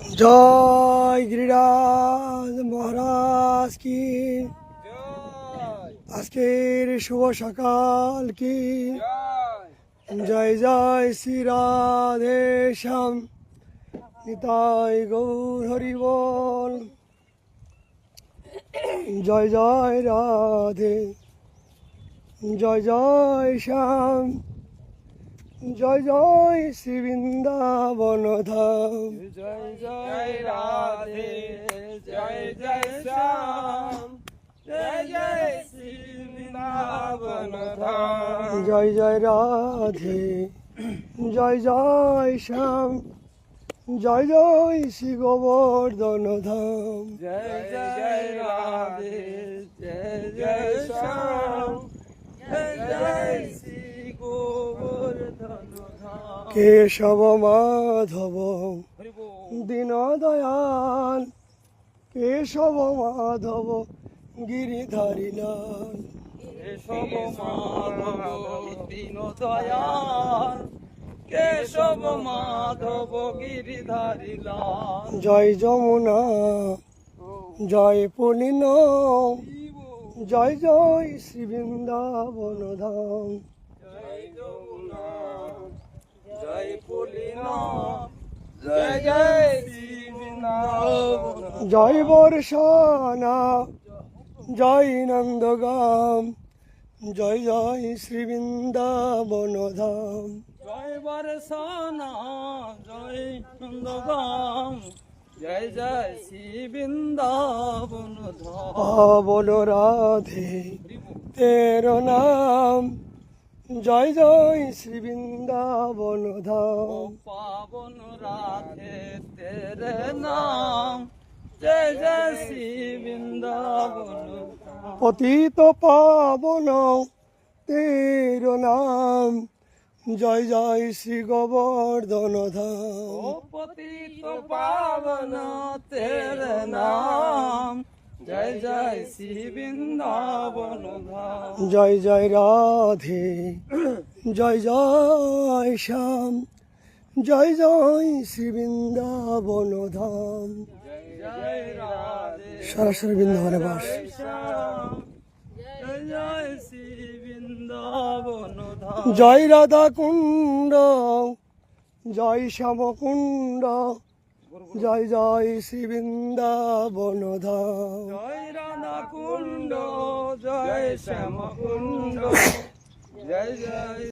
জয় গিরিরাজ মহারাজ কি আজকের শুভ সকাল কি জয় জয় শ্রী রাধে শ্যাম নিতাই গৌর হরি বল জয় জয় রাধে জয় জয় শ্যাম জয় জয় শ্রী বৃন্দাবন ধাম জয় জয় রাধে জয় জয় শ্যাম জয় জয় শ্রী বৃন্দাবন ধাম জয় জয় রাধে জয় জয় শ্যাম জয় জয় শ্রী গোবর্ধন ধাম জয় জয় রাধে জয় জয় শ্যাম জয় জয় শ্রী গোবর্ধন ধাম কেশব মাধব হরি বল দীন দয়াল কেশব মাধব গিরিধারী লাল কেশব মাধব দীন দয়াল কেশব মাধব গিরিধারী লাল জয় যমুনা জয় পুলিন জয় জয় শ্রী বৃন্দাবন ধাম জয় যমুনা জয় পুলিনা জয় জয় শ্রী বৃন্দাবন জয় বর্ষানা জয় নন্দগাম জয় জয় শ্রী বৃন্দাবন ধাম জয় বরসানা জয় নন্দগাম জয় জয় শ্রী বৃন্দাবন ধাম পাবন রাধে তেরো নাম জয় জয় শ্রী বৃন্দাবন ও ধাম পাবন রাধে তেরে নাম জয় জয় শ্রী বৃন্দাবন ধাম পতিত পাবন তেরো নাম জয় জয় শ্রী গোবর্ধন ও ধাম পতিত পাবন তেরে নাম জয় জয় শ্রী বৃন্দাবন ধাম জয় জয় রাধে জয় জয় শ্যাম জয় জয় শ্রী বৃন্দাবন ধাম জয় জয় রাধে সরাসরি বৃন্দাবনে বাস শ্যাম জয় জয় শ্রী বৃন্দাবন ধাম জয় রাধা কুণ্ড জয় শ্যাম কুণ্ড জয় জয় শ্রী বৃন্দাবন ধাম জয় রাধা কুণ্ড জয় শ্যাম কুণ্ড জয় জয়